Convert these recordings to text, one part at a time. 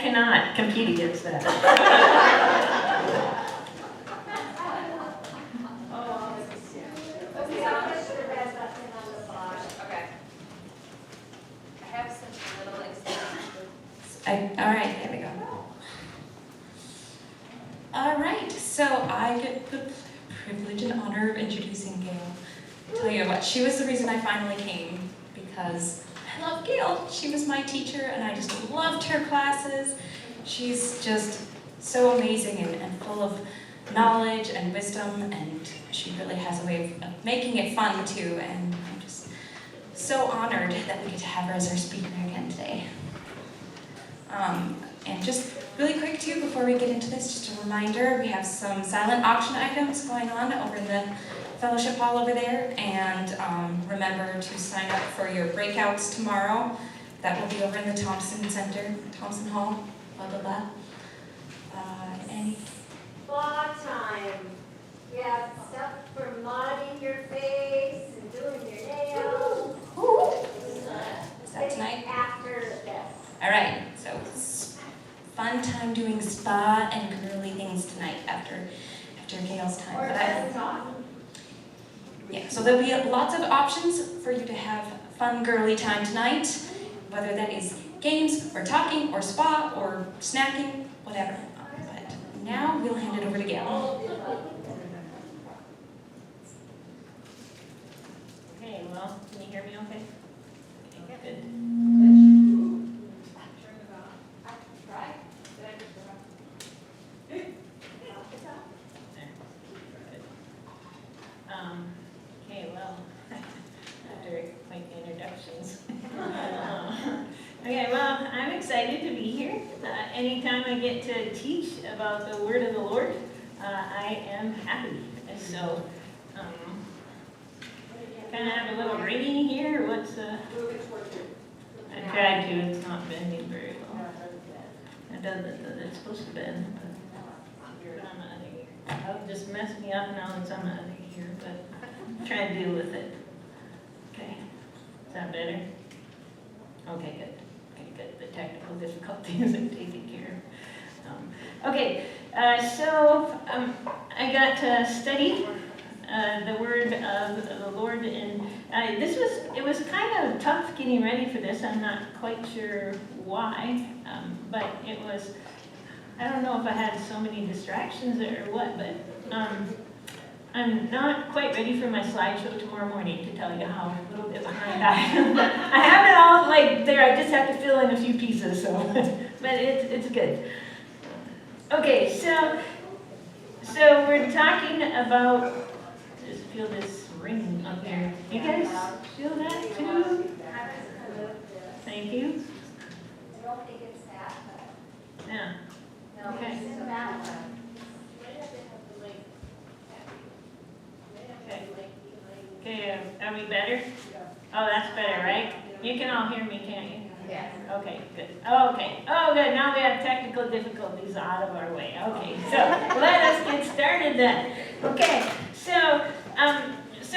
cannot compete against that. All right, there we go. All right, so I get the privilege and honor of introducing Gale. I tell you what, she was the reason I finally came, because I love Gale. She was my teacher, and I just loved her classes. She's just so amazing and full of knowledge and wisdom, and she really has a way of making it fun too, and I'm just so honored that we get to have her as our speaker again today. And just really quick too, before we get into this, just a reminder, we have some silent auction items going on over in the fellowship hall over there, and remember to sign up for your breakouts tomorrow. That will be over in the Thompson Center, Thompson Hall, blah, blah, blah. Any? Spa time. You have stuff for modding your face and doing your nails. Is that tonight? After this. All right, so fun time doing spa and girly things tonight after Gale's time. Or just talk. Yeah, so there'll be lots of options for you to have fun girly time tonight, whether that is games or talking or spa or snacking, whatever. But now we'll hand it over to Gale. Okay, well, can you hear me okay? Okay, good. Okay, well, after quite the introductions. Okay, well, I'm excited to be here. Anytime I get to teach about the Word of the Lord, I am happy. And so, kind of have a little ringing here. What's I tried to. It's not bending very well. It doesn't. It's supposed to bend, but I'm out of here. It'll just mess me up now that I'm out of here. But try and deal with it. Okay. Is that better? Okay, good. Okay, good. The technical difficulties are taken care of. Okay. So I got to study the word of the Lord, and it was kind of tough getting ready for this. I'm not quite sure why, but it was, I don't know if I had so many distractions or what, but I'm not quite ready for my slideshow tomorrow morning to tell you how a little bit behind I am. I have it all like there, I just have to fill in a few pieces, so, but it's good. Okay, so we're talking about, just feel this ringing up here. You guys feel that too? Thank you. I don't think it's that, but. Yeah. No, Okay. it's that one. Okay, are we better? Oh, that's better, right? You can all hear me, can't you? Yeah. Okay, good. Okay. Oh, good. Now we have technical difficulties out of our way. Okay, so let us get started then. Okay, so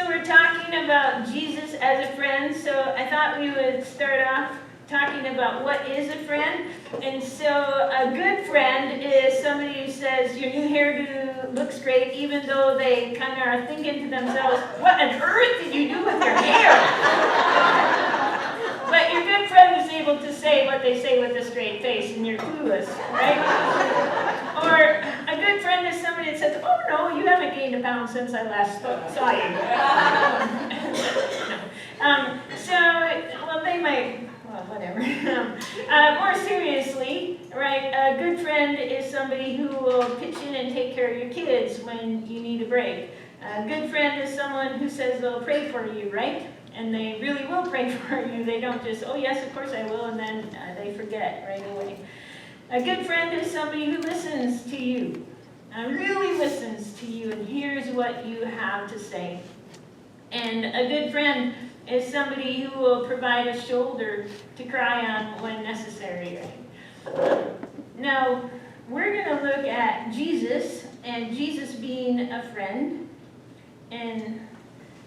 we're talking about Jesus as a friend. So I thought we would start off talking about what is a friend. And so a good friend is somebody who says, your new hairdo looks great, even though they kind of are thinking to themselves, what on earth did you do with your hair? But your good friend is able to say what they say with a straight face, and you're clueless, right? Or a good friend is somebody that says, oh no, you haven't gained a pound since I last saw you. Well, they might, well, whatever. More seriously, right, a good friend is somebody who will pitch in and take care of your kids when you need a break. A good friend is someone who says they'll pray for you, right? And they really will pray for you. They don't just, oh yes, of course I will, and then they forget right away. A good friend is somebody who listens to you, really listens to you and hears what you have to say. And a good friend is somebody who will provide a shoulder to cry on when necessary. Now, we're going to look at Jesus and Jesus being a friend. And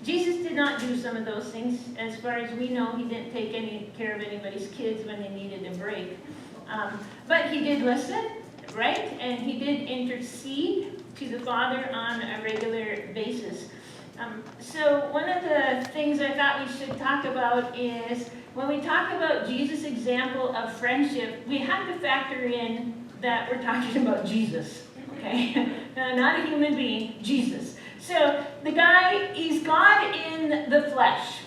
Jesus did not do some of those things. As far as we know, he didn't take any care of anybody's kids when they needed a break. But he did listen, right? And he did intercede to the Father on a regular basis. So one of the things I thought we should talk about is when we talk about Jesus' example of friendship, we have to factor in that we're talking about Jesus, okay? Not a human being, Jesus. So the guy, he's God in the flesh.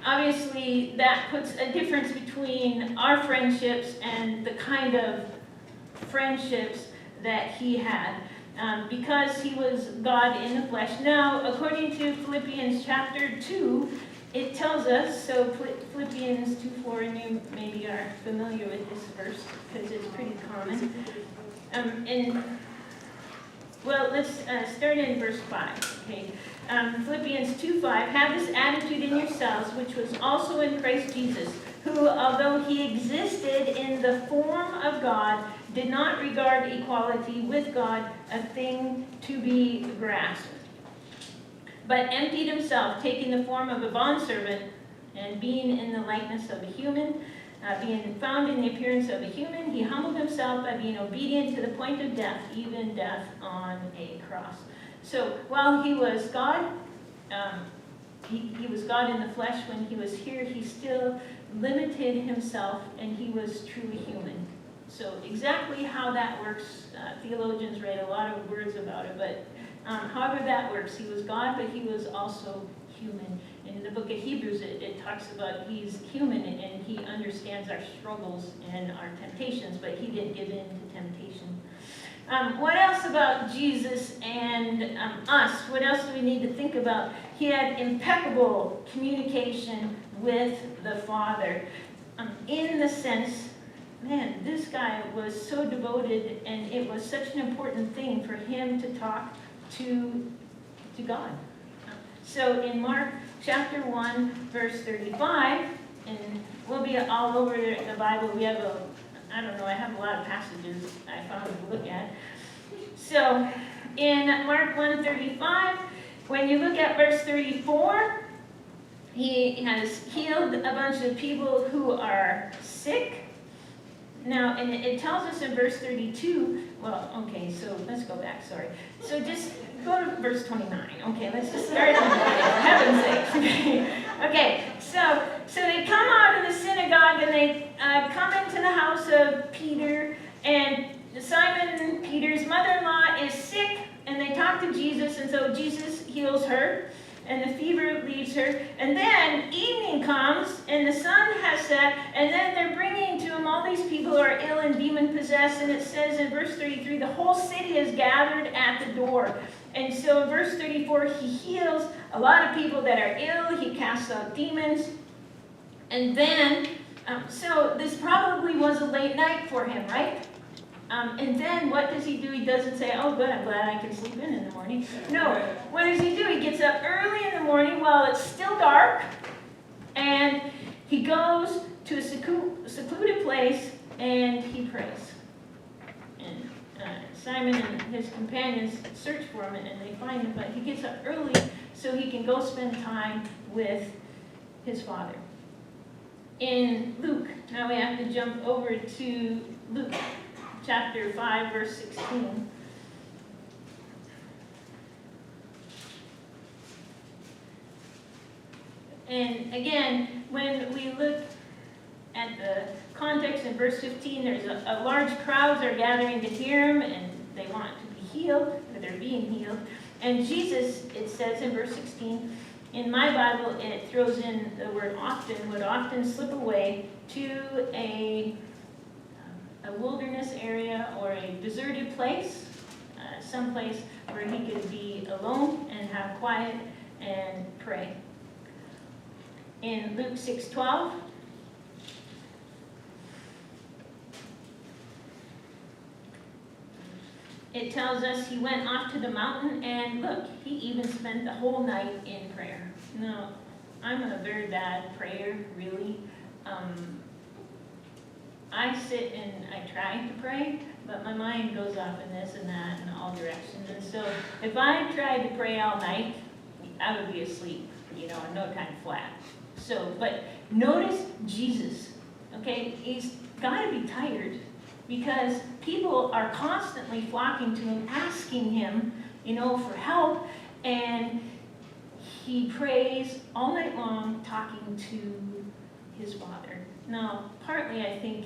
Obviously, that puts a difference between our friendships and the kind of friendships that he had. Because he was God in the flesh. Now, according to Philippians chapter 2, it tells us, so Philippians 2:4, and you maybe are familiar with this verse because it's pretty common. Well, let's start in verse 5. Okay. Philippians 2:5, have this attitude in yourselves, which was also in Christ Jesus, who, although he existed in the form of God, did not regard equality with God a thing to be grasped, but emptied himself, taking the form of a bondservant, and being in the likeness of a human, being found in the appearance of a human, he humbled himself by being obedient to the point of death, even death on a cross. So while he was God, he was God in the flesh when he was here, he still limited himself, and he was truly human. So exactly how that works, theologians write a lot of words about it, but however that works, he was God, but he was also human. In the book of Hebrews, it talks about he's human, and he understands our struggles and our temptations, but he didn't give in to temptation. What else about Jesus and us? What else do we need to think about? He had impeccable communication with the Father, in the sense, man, this guy was so devoted, and it was such an important thing for him to talk to God. So in Mark chapter 1, verse 35, and we'll be all over the Bible. We have I have a lot of passages I found to look at. So in Mark 1:35, when you look at verse 34, he has healed a bunch of people who are sick. Now, and it tells us in verse 32, well, okay, so let's go back, sorry. So just go to verse 29. Okay, let's just start from there, for heaven's sake. Okay, so they come out of the synagogue, and they come into the house of Peter, and Simon Peter's mother-in-law is sick, and they talk to Jesus, and so Jesus heals her, and the fever leaves her. And then evening comes, and the sun has set, and then they're bringing to him all these people who are ill and demon-possessed, and it says in verse 33, the whole city is gathered at the door. And so in verse 34, he heals a lot of people that are ill, he casts out demons, and then, so this probably was a late night for him, right? And then what does he do? He doesn't say, oh good, I'm glad I can sleep in the morning. No, what does he do? He gets up early in the morning while it's still dark, and he goes to a secluded place, and he prays. And Simon and his companions search for him, and they find him, but he gets up early so he can go spend time with his Father. In Luke, now we have to jump over to Luke chapter 5, verse 16. And again, when we look at the context in verse 15, there's a large crowds are gathering to hear him, and they want to be healed, or they're being healed. And Jesus, it says in verse 16, in my Bible, it throws in the word often, would often slip away to a wilderness area or a deserted place, someplace where he could be alone and have quiet and pray. In Luke 6:12, it tells us he went off to the mountain, and look, he even spent the whole night in prayer. Now, I'm a very bad prayer, really. I sit and I try to pray, but my mind goes off in this and that in all directions. And so if I tried to pray all night, I would be asleep, in no time flat. So, but notice Jesus, Okay, he's got to be tired because people are constantly flocking to him, asking him, for help, and he prays all night long talking to his Father. Now, partly I think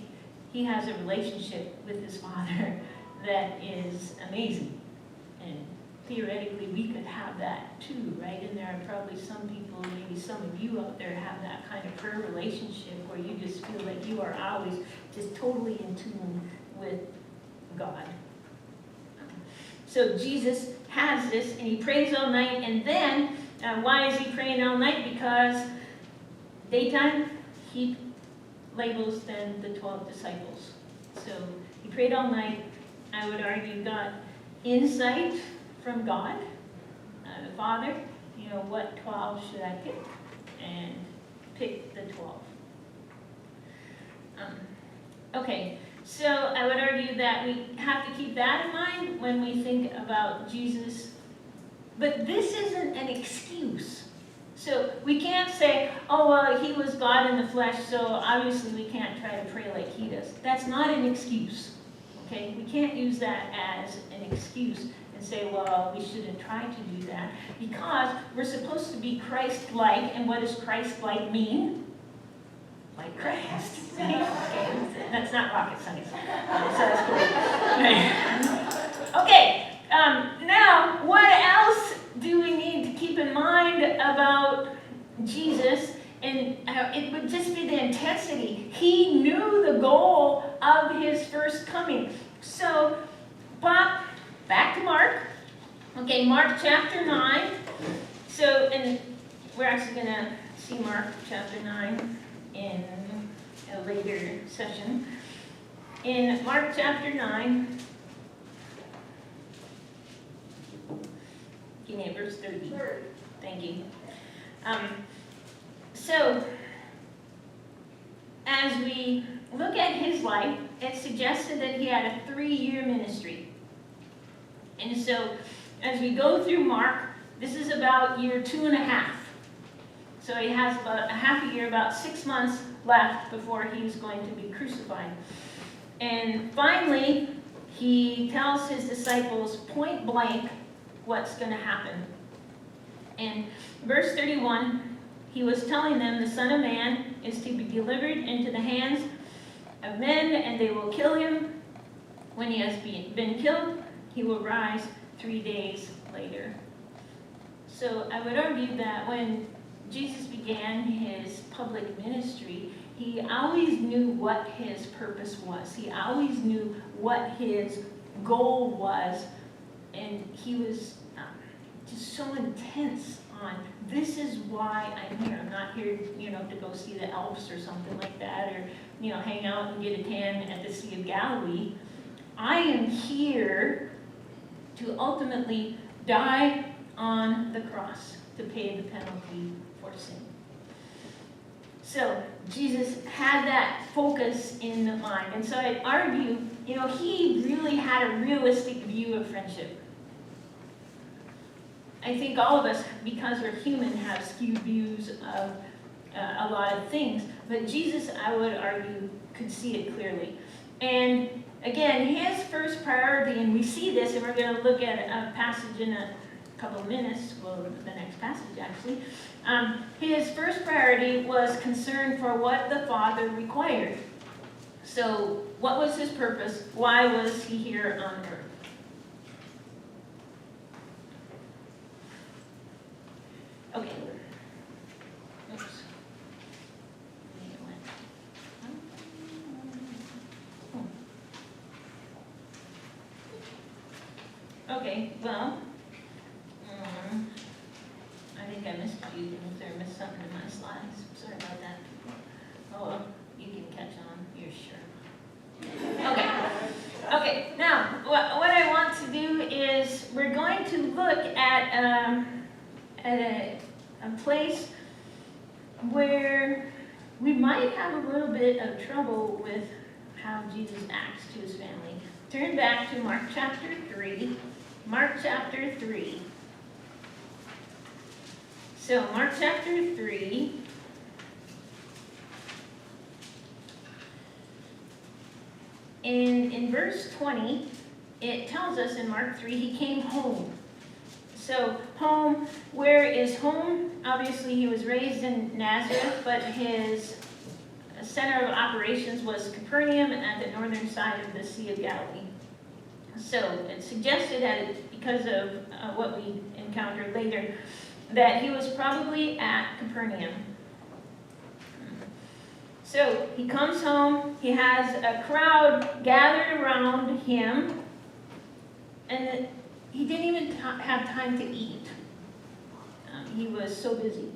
he has a relationship with his Father that is amazing, and theoretically we could have that too, right? And there are probably some people, maybe some of you out there have that kind of prayer relationship where you just feel like you are always just totally in tune with God. So Jesus has this, and he prays all night, and then, why is he praying all night? Because daytime, he labels then the 12 disciples. So he prayed all night. I would argue got insight from God, the Father. What 12 should I pick? And pick the 12. Okay, so I would argue that we have to keep that in mind when we think about Jesus. But this isn't an excuse. So we can't say, oh, well, he was God in the flesh, so obviously we can't try to pray like he does. That's not an excuse. Okay? We can't use that as an excuse and say, well, we shouldn't try to do that. Because we're supposed to be Christ-like, and what does Christ-like mean? Like Christ. Okay, that's not rocket science. So that's cool. Okay, now what else do we need to keep in mind about Jesus? And it would just be the intensity. He knew the goal of his first coming. So, back to Mark. Okay, Mark chapter 9. So, and we're actually going to see Mark chapter 9 in a later session. In Mark chapter 9, give me verse 30. Thank you. So, as we look at his life, it suggested that he had a 3-year ministry. And so, as we go through Mark, this is about year 2.5. So he has about a half a year, about 6 months left before he's going to be crucified. And finally, he tells his disciples point blank what's going to happen. In verse 31, he was telling them, the Son of Man is to be delivered into the hands of men, and they will kill him. When he has been killed, he will rise 3 days later. So I would argue that when Jesus began his public ministry, he always knew what his purpose was. He always knew what his goal was, and he was just so intense on, this is why I'm here. I'm not here, to go see the Alps or something like that, or, hang out and get a tan at the Sea of Galilee. I am here to ultimately die on the cross to pay the penalty for sin. So Jesus had that focus in mind. And so I'd argue, he really had a realistic view of friendship. I think all of us, because we're human, have skewed views of a lot of things. But Jesus, I would argue, could see it clearly. And again, his first priority, and we see this, and we're going to look at a passage in a couple of minutes, well, the next passage actually. His first priority was concern for what the Father required. So, what was his purpose? Why was he here on earth? Okay. Oops. Okay, well, I think I missed a few things there, missed something in my slides. Sorry about that. Oh, well, you can catch on, you're sure. Okay, now, what I want to do is we're going to look at a place where we might have a little bit of trouble with how Jesus acts to his family. Turn back to Mark chapter 3. Mark chapter 3. So, Mark chapter 3. in verse 20, it tells us in Mark 3, he came home. So home, where is home? Obviously he was raised in Nazareth, but his center of operations was Capernaum at the northern side of the Sea of Galilee. So it's suggested that because of what we encountered later, that he was probably at Capernaum. So he comes home, he has a crowd gathered around him, and he didn't even have time to eat. He was so busy.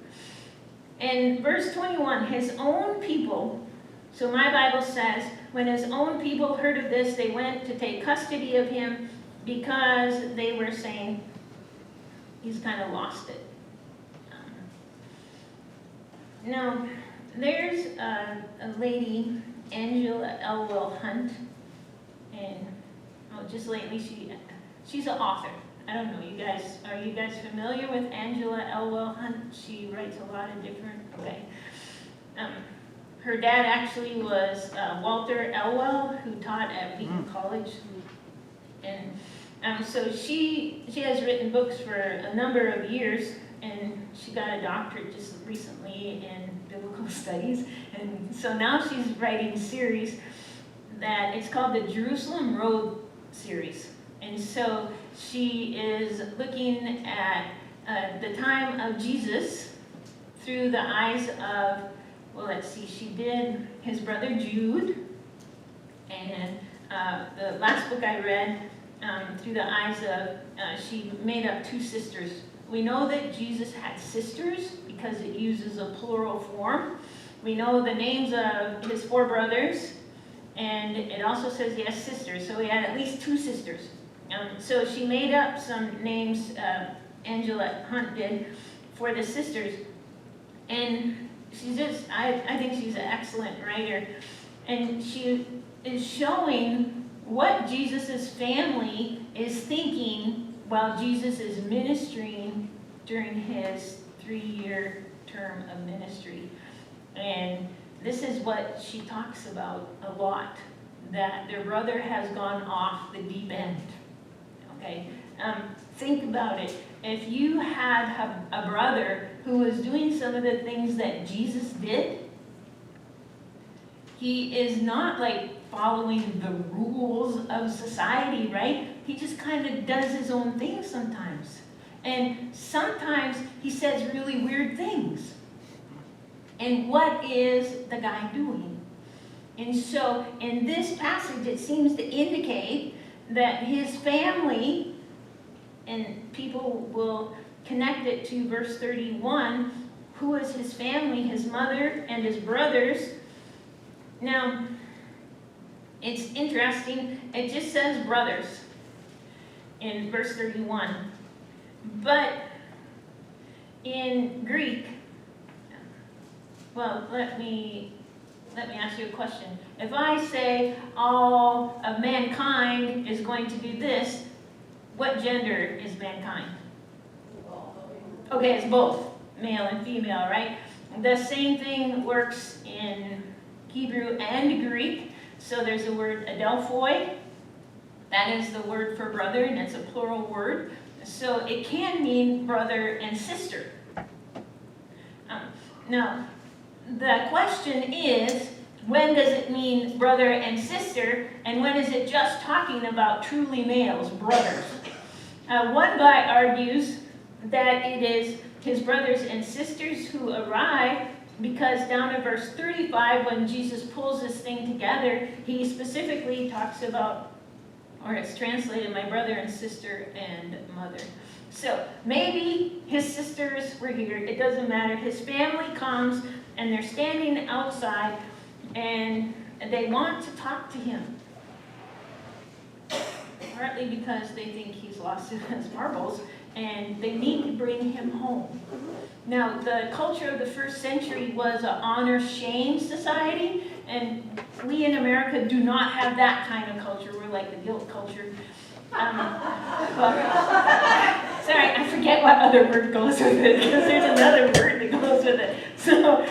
In verse 21, his own people, so my Bible says, when his own people heard of this, they went to take custody of him because they were saying, he's kind of lost it. Now, there's a lady, Angela Elwell Hunt, and just lately she's an author. I don't know, are you guys familiar with Angela Elwell Hunt? She writes a lot of different, okay. Her dad actually was Walter Elwell, who taught at Wheaton College. And so she has written books for a number of years, and she got a doctorate just recently in biblical studies. And so now she's writing a series that it's called the Jerusalem Road series. And so she is looking at the time of Jesus through the eyes of, well, let's see, she did his brother Jude, and the last book I read, through the eyes of, she made up two sisters. We know that Jesus had sisters because it uses a plural form. We know the names of his 4 brothers, and it also says he has sisters, so he had at least 2 sisters. So she made up some names, Angela Hunt did, for the sisters, and she's just, I think she's an excellent writer, and she is showing what Jesus' family is thinking while Jesus is ministering during his 3-year term of ministry. And this is what she talks about a lot, that their brother has gone off the deep end. Okay, think about it. If you had a brother who was doing some of the things that Jesus did, he is not like following the rules of society, right? He just kind of does his own thing sometimes. And sometimes he says really weird things. And what is the guy doing? And so in this passage, it seems to indicate that his family, and people will connect it to verse 31, who is his family? His mother and his brothers. Now, it's interesting, it just says brothers in verse 31. But in Greek, well, let me ask you a question. If I say all of mankind is going to do this, what gender is mankind? Okay, it's both, male and female, right? The same thing works in Hebrew and Greek. So there's the word adelphoi. That is the word for brother, and it's a plural word. So it can mean brother and sister. Now, the question is, when does it mean brother and sister, and when is it just talking about truly males, brothers? One guy argues that it is his brothers and sisters who arrive, because down in verse 35, when Jesus pulls this thing together, he specifically talks about, or it's translated, my brother and sister and mother. So maybe his sisters were here, it doesn't matter. His family comes, and they're standing outside, and they want to talk to him. Partly because they think he's lost his marbles, and they need to bring him home. Now, the culture of the first century was an honor-shame society, and we in America do not have that kind of culture. We're like the guilt culture. Sorry, I forget what other word goes with it, because there's another word that goes with it. So,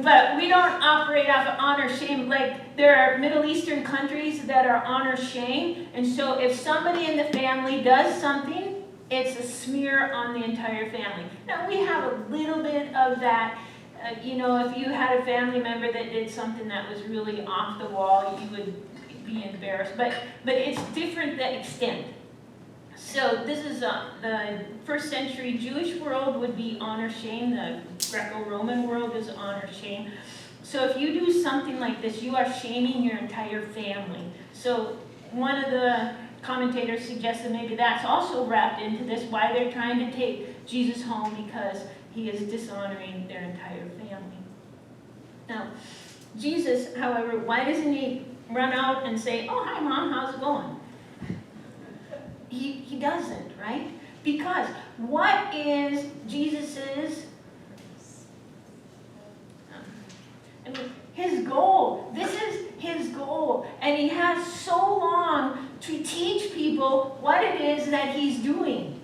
but we don't operate off of honor shame. Like, there are Middle Eastern countries that are honor shame, and so if somebody in the family does something, it's a smear on the entire family. Now, we have a little bit of that. You know, if you had a family member that did something that was really off the wall, you would be embarrassed. But it's different, the extent. So this is the first century Jewish world would be honor shame. The Greco-Roman world is honor shame. So if you do something like this, you are shaming your entire family. So one of the commentators suggested maybe that's also wrapped into this, why they're trying to take Jesus home, because he is dishonoring their entire family. Now, Jesus, however, why doesn't he run out and say, "Oh, hi, Mom, how's it going?" He doesn't, right? Because what is Jesus's, his goal? This is his goal. And he has so long to teach people what it is that he's doing.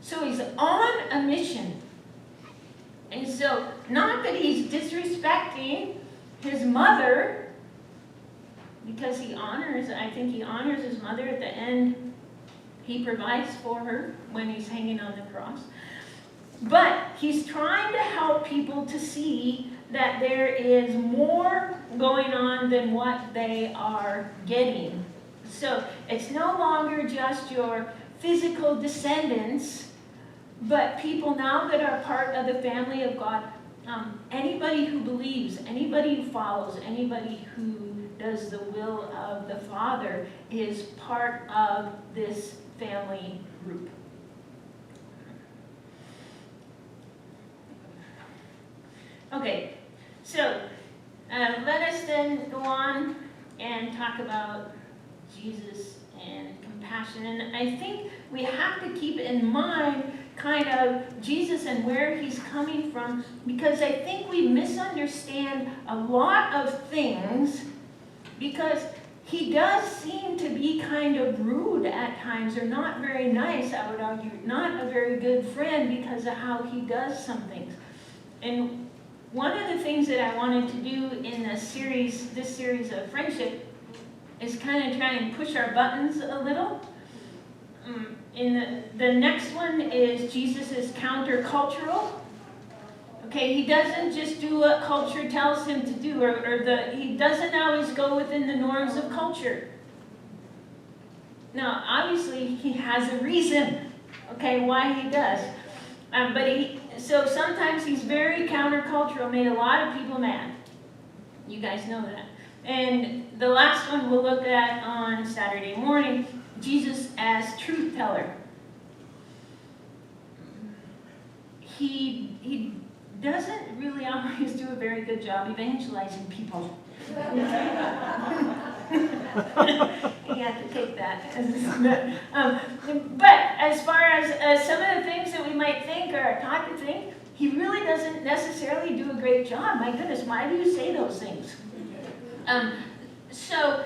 So he's on a mission. And so, not that he's disrespecting his mother, because I think he honors his mother at the end. He provides for her when he's hanging on the cross. But he's trying to help people to see that there is more going on than what they are getting. So it's no longer just your physical descendants, but people now that are part of the family of God. Anybody who believes, anybody who follows, anybody who does the will of the Father is part of this family group. Okay, so let us then go on and talk about Jesus and compassion. And I think we have to keep in mind kind of Jesus and where he's coming from, because I think we misunderstand a lot of things, because he does seem to be kind of rude at times, or not very nice, I would argue, not a very good friend because of how he does some things. And one of the things that I wanted to do in this series of friendship, is kind of try and push our buttons a little. In the next one is Jesus is countercultural. Okay, he doesn't just do what culture tells him to do, he doesn't always go within the norms of culture. Now, obviously, he has a reason, okay, why he does. So sometimes he's very countercultural, made a lot of people mad. You guys know that. And the last one we'll look at on Saturday morning, Jesus as truth teller. He doesn't really always do a very good job evangelizing people. You have to take that. But as far as some of the things that we might think or taught to think, he really doesn't necessarily do a great job. My goodness, why do you say those things? So